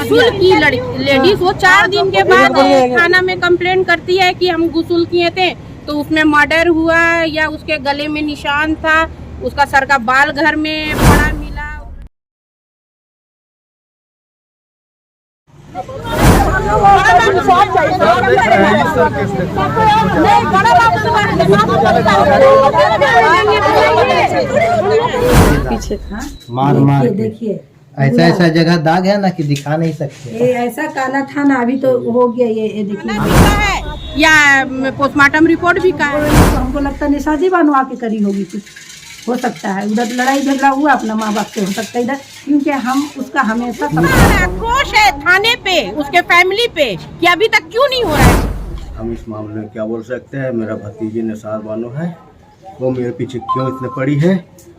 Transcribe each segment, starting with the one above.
गुस्ल की लेडीज वो 4 दिन के बाद थाना में कंप्लेंट करती है कि हम गुस्ल किए थे, तो उसमें मर्डर हुआ या उसके गले में निशान था, उसका सर का बाल घर में पड़ा मिला। पीछे मार देखिए ऐसा जगह दाग है ना कि दिखा नहीं सकते। ये ऐसा काला था ना, अभी तो हो गया ये देखिए। या पोस्टमार्टम रिपोर्ट भी का है। हमको लगता है निशाजी बनवा के करी होगी, कुछ हो सकता है। उधर लड़ाई झगड़ा हुआ अपना माँ बाप से, हो सकता है इधर, क्योंकि हम उसका हमेशा आक्रोश है थाने पे, उसके फैमिली पे कि अभी तक क्यों नहीं हो रहा है। हम इस मामले में क्या बोल सकते हैं। मेरा भतीजी निसार बानो है, वो मेरे पीछे क्यों इतने पड़ी है।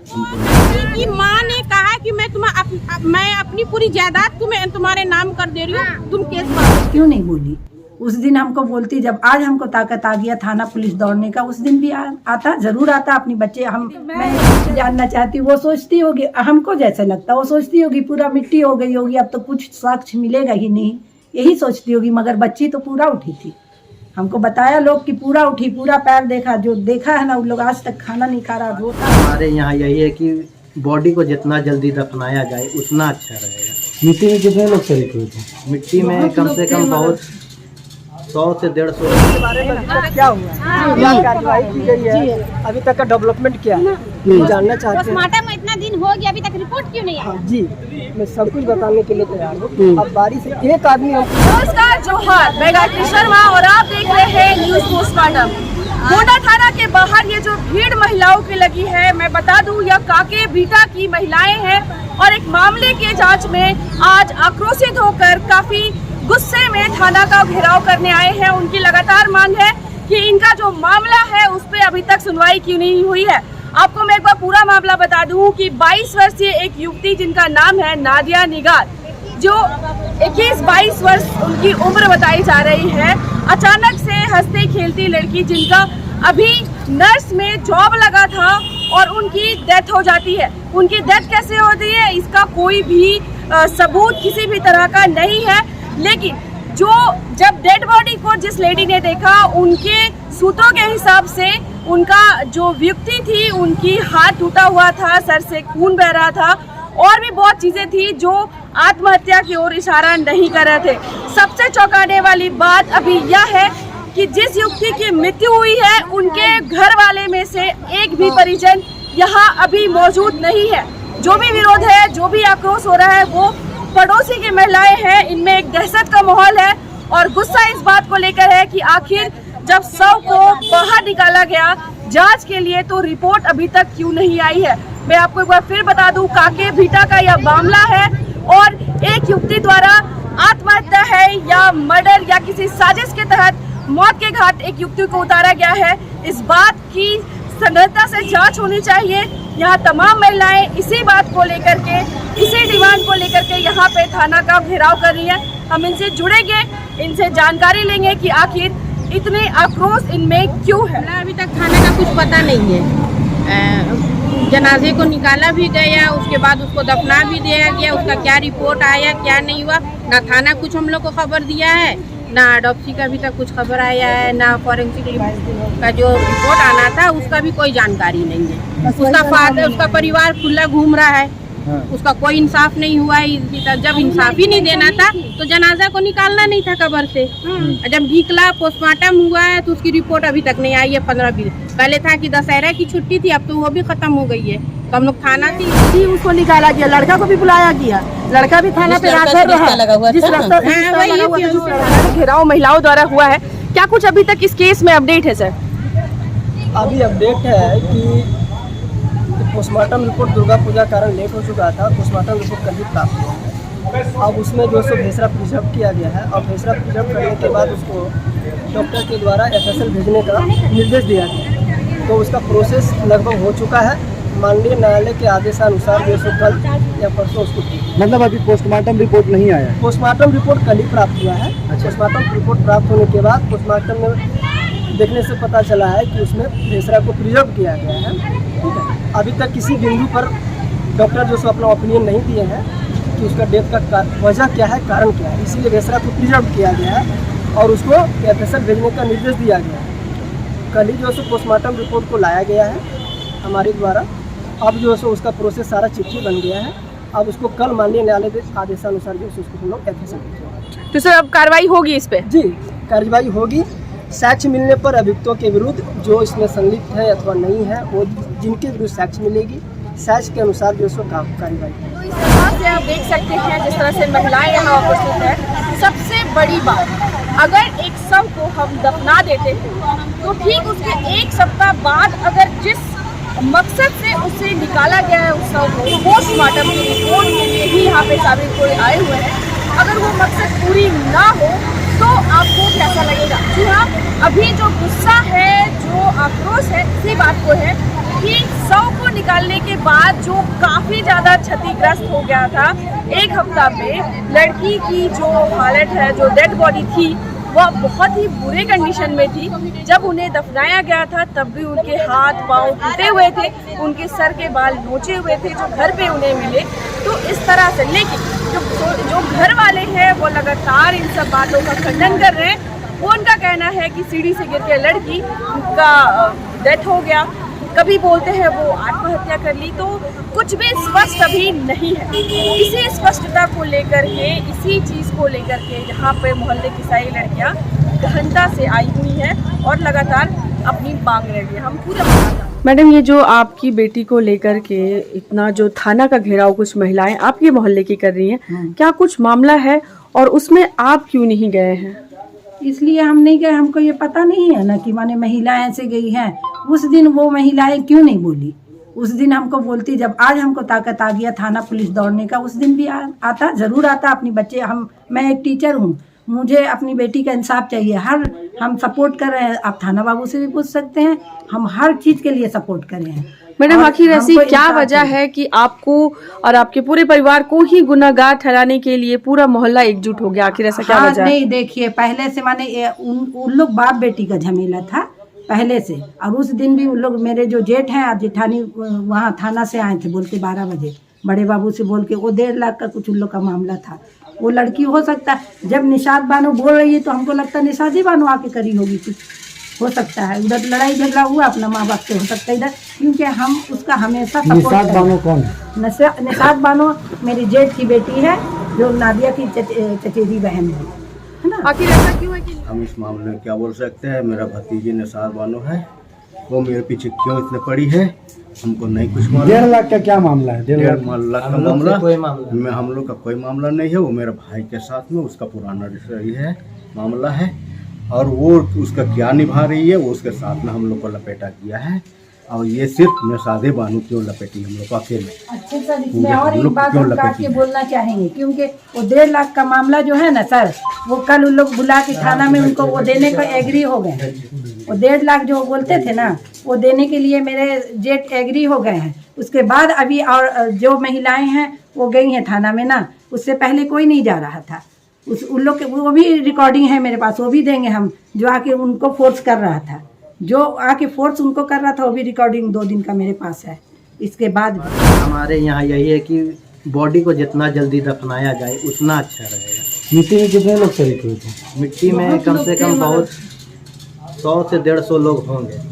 की माँ ने कहा कि मैं अपनी पूरी जायदाद तुम्हारे नाम कर दे रही हूँ, तुम केस क्यों नहीं बोली। उस दिन हमको बोलती, जब आज हमको ताकत आ गया थाना पुलिस दौड़ने का, उस दिन भी आता जरूर आता। अपनी बच्चे मैं जानना चाहती, वो सोचती होगी हमको जैसे लगता, वो सोचती होगी पूरा मिट्टी हो गई होगी, अब तो कुछ साक्ष्य मिलेगा ही नहीं, यही सोचती होगी। मगर बच्ची तो पूरा उठी थी। हमको बताया लोग कि पूरा उठी, पूरा पैर देखा, जो देखा है ना वो लोग आज तक खाना नहीं खा रहा, रोता। हमारे यहाँ यही है कि बॉडी को जितना जल्दी दफनाया जाए उतना अच्छा रहेगा। मिट्टी में कितने लोग शरीक हुए थे। मिट्टी में कम से कम बहुत 100 से 150 के बारे में क्या हुआ, क्या कार्रवाई की गई है, अभी तक का डेवलपमेट क्या है, जानना चाहते हैं। पोस्टमार्टम इतना दिन हो गया, अभी तक रिपोर्ट क्यों नहीं आई? जी, मैं सब कुछ बताने के लिए तैयार हूँ। अब बारी से एक आदमी। नमस्कार, जोहार, मैं गायत्री शर्मा और आप देख रहे हैं न्यूज पोस्टमार्टम। गोंडा थाना के बाहर ये जो भीड़ महिलाओं की लगी है, मैं बता दूं यह काके बीटा की महिलाएं हैं और एक मामले के जांच में आज आक्रोशित होकर काफी गुस्से में थाना का घेराव करने आए हैं। उनकी लगातार मांग है कि इनका जो मामला है उस पर अभी तक सुनवाई क्यों नहीं हुई है। आपको मैं एक बार पूरा मामला बता दूं कि 22 वर्षीय एक युवती जिनका नाम है नादिया निगार, जो 21-22 वर्ष उनकी उम्र बताई जा रही है, अचानक से हंसती खेलती लड़की जिनका अभी नर्स में जॉब लगा था और उनकी डेथ हो जाती है। उनकी डेथ कैसे होती है इसका कोई भी सबूत किसी भी तरह का नहीं है, लेकिन जब डेड बॉडी को जिस लेडी ने देखा, उनके सूत्रों के हिसाब से उनका जो व्यक्ति थी, उनकी हाथ टूटा हुआ था, सर से खून बह रहा था और भी बहुत चीजें थी जो आत्महत्या की ओर इशारा नहीं कर रहे थे। सबसे चौंकाने वाली बात अभी यह है कि जिस युवती की मृत्यु हुई है, उनके घर वाले में से एक भी परिजन यहाँ अभी मौजूद नहीं है। जो भी विरोध है, जो भी आक्रोश हो रहा है, वो पड़ोसी की महिलाएं हैं। इनमें एक दहशत का माहौल है और गुस्सा इस बात को लेकर है कि आखिर जब शव को बाहर निकाला गया जांच के लिए, तो रिपोर्ट अभी तक क्यों नहीं आई है। मैं आपको एक बार फिर बता दूं, काके भीटा का यह मामला है और एक युवती द्वारा आत्महत्या है या मर्डर या किसी साजिश के तहत मौत के घाट एक युवती को उतारा गया है। इस बात की संगतता से जांच होनी चाहिए। यहाँ तमाम महिलाएं इसी बात को लेकर के, इसी डिमांड को लेकर के यहाँ पे थाना का घेराव कर रही है। हम इनसे जुड़ेंगे, इनसे जानकारी लेंगे कि आखिर इतने आक्रोश इनमें क्यों है। अभी तक थाने का कुछ पता नहीं है। जनाजे को निकाला भी गया, उसके बाद उसको दफना भी दिया गया, उसका क्या रिपोर्ट आया क्या नहीं हुआ, ना थाना कुछ हम लोग को खबर दिया है, ना ऑटोप्सी का अभी तक कुछ खबर आया है, ना फॉरेंसिक का जो रिपोर्ट आना था उसका भी कोई जानकारी नहीं है। उसका फादर, उसका परिवार खुला घूम रहा है, उसका कोई इंसाफ नहीं हुआ है। जब इंसाफ ही नहीं देना था तो जनाजा को निकालना नहीं था कब्र से। जब निकला, पोस्टमार्टम हुआ है तो उसकी रिपोर्ट अभी तक नहीं आई है। 15-20 पहले था कि दशहरा की छुट्टी थी, अब तो वो भी खत्म हो गई है। तो हम लोग थाना थी, उसको निकाला गया, लड़का को भी बुलाया गया, लड़का भी थाना पे जिस रास्ता घेराव महिलाओं द्वारा हुआ है। क्या कुछ अभी तक इस केस में अपडेट है सर? अभी अपडेट है कि पोस्टमार्टम रिपोर्ट दुर्गा पूजा कारण लेट हो चुका था। पोस्टमार्टम रिपोर्ट कल ही प्राप्त हुआ है। अब उसमें जो सो भेसरा प्रिजर्व किया गया है और भेसरा प्रिजर्व करने के बाद उसको डॉक्टर के द्वारा FSL भेजने का निर्देश दिया गया। तो उसका प्रोसेस लगभग हो चुका है। माननीय न्यायालय के आदेशानुसार जो सो कल या परसों उसको, मतलब अभी पोस्टमार्टम रिपोर्ट नहीं आया। पोस्टमार्टम रिपोर्ट कल ही प्राप्त हुआ है। पोस्टमार्टम रिपोर्ट प्राप्त होने के बाद पोस्टमार्टम में देखने से पता चला है कि उसमें भेसरा को प्रिजर्व किया गया है। ठीक है, अभी तक किसी बिंदु पर डॉक्टर जो सो अपना ओपिनियन नहीं दिए हैं। कि उसका डेथ का वजह क्या है, कारण क्या है। इसीलिए वेसरा को प्रिजर्व किया गया है और उसको कैथेटर भेजने का निर्देश दिया गया है। कल ही जो है पोस्टमार्टम रिपोर्ट को लाया गया है हमारे द्वारा। अब जो है उसका प्रोसेस सारा चिट्ठी बन गया है। अब उसको कल माननीय न्यायालय के आदेशानुसार जो है उसको हम लोग कैथेटर भेजेंगे। तो सर अब कार्रवाई होगी इस पे? जी, कार्रवाई होगी। साक्ष्य मिलने पर अभियुक्तों के विरुद्ध जो इसमें संलिप्त है अथवा नहीं है, वो जिनके विरुद्ध साक्ष्य मिलेगी, साक्ष्य के अनुसार जो है कार्रवाई। तो इस तरह से आप देख सकते हैं जिस तरह से महिलाएं यहाँ उपस्थित है। सबसे बड़ी बात, अगर एक शव को हम दफना देते हैं तो ठीक उसके एक सप्ताह बाद अगर जिस मकसद से उसे निकाला गया है उस शव को पोस्टमार्टम की रिपोर्ट के लिए ही यहाँ पे साबित कोई आए हुए हैं, अगर वो मकसद पूरी ना हो तो आपको कैसा लगेगा? जी हाँ, अभी जो गुस्सा है, जो आक्रोश है, इसी बात को है कि शव को निकालने के बाद जो काफ़ी ज़्यादा क्षतिग्रस्त हो गया था, एक हफ्ता में लड़की की जो हालत है, जो डेड बॉडी थी, वह बहुत ही बुरे कंडीशन में थी। जब उन्हें दफनाया गया था तब भी उनके हाथ पांव टूटे हुए थे, उनके सर के बाल नोचे हुए थे जो घर पे उन्हें मिले। तो इस तरह से, लेकिन जो घर वाले हैं वो लगातार इन सब बातों का खंडन कर रहे हैं। वो उनका कहना है कि सीढ़ी से गिर के लड़की का डेथ हो गया, कभी बोलते हैं वो आत्महत्या कर ली, तो कुछ भी स्पष्ट अभी नहीं है। इसी स्पष्टता को लेकर के, इसी चीज़ को लेकर के यहाँ पे मोहल्ले की सारी लड़कियाँ गहनता से आई हुई हैं और लगातार अपनी मांग रही है। हम पूरा मैडम, ये जो आपकी बेटी को लेकर के इतना जो थाना का घेराव कुछ महिलाएं आपके मोहल्ले की कर रही हैं, क्या कुछ मामला है और उसमें आप क्यों नहीं गए हैं? इसलिए हम नहीं गए, हमको ये पता नहीं है ना कि माने महिलाएं ऐसे गई हैं। उस दिन वो महिलाएं क्यों नहीं बोली? उस दिन हमको बोलती, जब आज हमको ताकत आ गया थाना पुलिस दौड़ने का, उस दिन भी आता, जरूर आता। अपनी बच्चे, मैं एक टीचर हूँ, मुझे अपनी बेटी का इंसाफ चाहिए। हम सपोर्ट कर रहे हैं। आप थाना बाबू से भी पूछ सकते हैं, हम हर चीज के लिए सपोर्ट कर रहे हैं। मैडम, आखिर ऐसी क्या वजह है कि आपको और आपके पूरे परिवार को ही गुनाहगार ठहराने के लिए पूरा मोहल्ला एकजुट हो गया? आखिर ऐसा क्या वजह है? नहीं, देखिए, पहले से माने उन लोग बाप बेटी का झमेला था पहले से। और उस दिन भी उन लोग, मेरे जो जेठ हैं और जेठानी, वहाँ थाना से आए थे बोल के 12 बजे, बड़े बाबू से बोल के। वो 1.5 लाख का कुछ उन लोग का मामला था। वो लड़की हो सकता है, जब निशाद बानो बोल रही है तो हमको लगता है निशादी बानो आके करी होगी, कुछ हो सकता है। उधर लड़ाई झगड़ा हुआ अपना माँ बाप से, हो सकता है इधर, क्योंकि हम उसका हमेशा सपोर्ट। निशाद बानो कौन है? निशाद बानो मेरी जेठ की बेटी है, जो नादिया की चचेरी बहन है ना। आखिर ऐसा क्यों है कि हम इस मामले में क्या बोल सकते हैं? मेरा भतीजी निशाद बानो है, वो मेरे पीछे क्यों इतने पड़ी है हमको नहीं कुछ मालूम। 1.5 लाख का क्या मामला है? 1.5 लाख का मामला कोई मामला में हम लोग का कोई मामला नहीं है। वो मेरे भाई के साथ में उसका पुराना रिश्ता है, मामला है, और वो उसका क्या निभा रही है, वो उसके साथ में हम लोग को लपेटा किया है। और ये सिर्फ निशादे बानू क्यों लपेटी हम लोग को अकेले? अच्छा सर, इसमें और एक बात हम काट के बोलना चाहेंगे, क्योंकि वो 1.5 लाख का मामला जो है ना सर, वो कल उन लोग बुला के थाना में उनको वो देने को एग्री हो गए। वो 1.5 लाख जो बोलते थे ना, वो देने के लिए मेरे जेठ एग्री हो गए हैं। उसके बाद अभी और जो महिलाएं हैं वो गई हैं थाना में ना, उससे पहले कोई नहीं जा रहा था। उन लोग के वो भी रिकॉर्डिंग है मेरे पास, वो भी देंगे हम, जो आके उनको फोर्स कर रहा था, जो आके फोर्स उनको कर रहा था, वो भी रिकॉर्डिंग 2 दिन का मेरे पास है। इसके बाद भी हमारे यहाँ यही है कि बॉडी को जितना जल्दी दफनाया जाए उतना अच्छा रहेगा। मिट्टी में कितने लोग शरीक हुए थे? मिट्टी में कम से कम बहुत 100 से 150 लोग होंगे।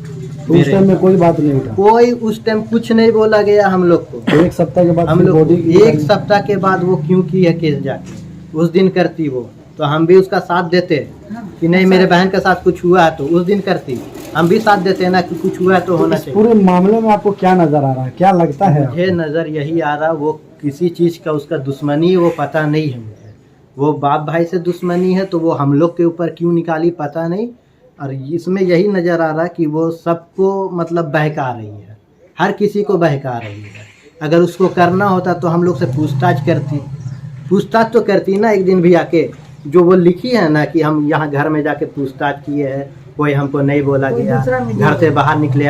उस टाइम में कोई बात नहीं उठा? कोई उस टाइम कुछ नहीं बोला गया हम लोग को। 1 सप्ताह के बाद हम लोग बॉडी 1 सप्ताह के बाद वो क्यों की है केस जाके? उस दिन करती वो तो हम भी उसका साथ देते कि नहीं, मेरे बहन के साथ कुछ हुआ है तो उस दिन करती, हम भी साथ देते हैं ना कि कुछ हुआ है तो होना चाहिए। पूरे मामले में आपको क्या नजर आ रहा है, क्या लगता है? मुझे नज़र यही आ रहा, वो किसी चीज़ का उसका दुश्मनी है, वो पता नहीं है मुझे। वो बाप भाई से दुश्मनी है तो वो हम लोग के ऊपर क्यों निकाली पता नहीं। और इसमें यही नज़र आ रहा कि वो सबको मतलब बहका रही है, हर किसी को बहका रही है। अगर उसको करना होता तो हम लोग से पूछताछ तो करती ना एक दिन भी आके। जो वो लिखी है ना कि हम यहाँ घर में जाके पूछताछ किए हैं, कोई हमको नहीं बोला गया, घर से बाहर निकले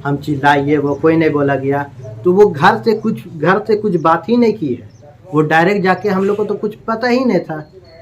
हम चिल्लाइए, वो कोई नहीं बोला गया। तो वो घर से कुछ बात ही नहीं की है। वो डायरेक्ट जाके, हम लोग को तो कुछ पता ही नहीं था।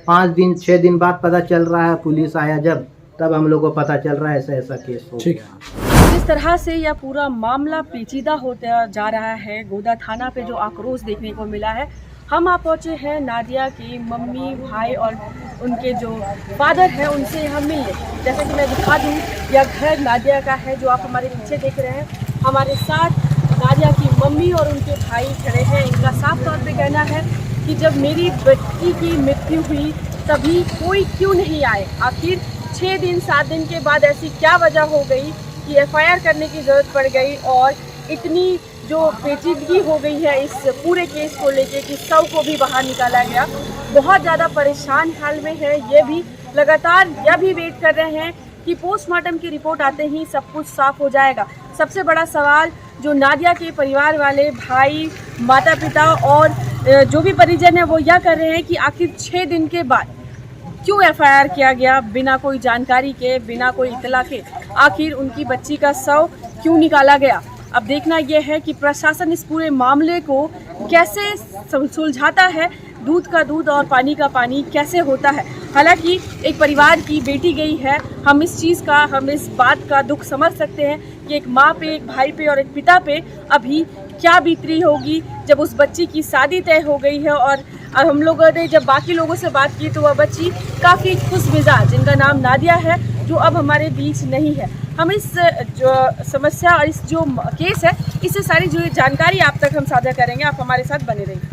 5 दिन 6 दिन बाद पता चल रहा है, पुलिस आया जब, तब हम लोग को पता चल रहा है ऐसा केस हो गया। जिस तरह से यह पूरा मामला पेचीदा होता जा रहा है, गोदा थाना पे जो आक्रोश देखने को मिला है, हम आप पहुँचे हैं नादिया की मम्मी, भाई और उनके जो फादर हैं उनसे हम मिलने। जैसा कि मैं दिखा दूँ, यह घर नादिया का है जो आप हमारे पीछे देख रहे हैं। हमारे साथ नादिया की मम्मी और उनके भाई खड़े हैं। इनका साफ तौर पे कहना है कि जब मेरी बच्ची की मृत्यु हुई तभी कोई क्यों नहीं आए। आखिर 6 दिन 7 दिन के बाद ऐसी क्या वजह हो गई कि एफआईआर करने की ज़रूरत पड़ गई और इतनी जो पेचीदगी हो गई है इस पूरे केस को लेके कि शव को भी बाहर निकाला गया। बहुत ज़्यादा परेशान हाल में है। ये भी लगातार यह भी वेट कर रहे हैं कि पोस्टमार्टम की रिपोर्ट आते ही सब कुछ साफ हो जाएगा। सबसे बड़ा सवाल जो नादिया के परिवार वाले, भाई, माता पिता और जो भी परिजन है वो यह कर रहे हैं कि आखिर 6 दिन के बाद क्यों एफआईआर किया गया बिना कोई जानकारी के, बिना कोई इतला के। आखिर उनकी बच्ची का शव क्यों निकाला गया। अब देखना यह है कि प्रशासन इस पूरे मामले को कैसे सुलझाता है। दूध का दूध और पानी का पानी कैसे होता है। हालांकि एक परिवार की बेटी गई है, हम इस बात का दुख समझ सकते हैं कि एक माँ पे, एक भाई पे और एक पिता पे अभी क्या बीतती होगी जब उस बच्ची की शादी तय हो गई है। और हम लोगों ने जब बाकी लोगों से बात की तो वह बच्ची काफ़ी खुश मिजाज, जिनका नाम नादिया है, जो अब हमारे बीच नहीं है। हम इस जो समस्या और इस जो केस है, इससे सारी जो जानकारी आप तक हम साझा करेंगे। आप हमारे साथ बने रहिए।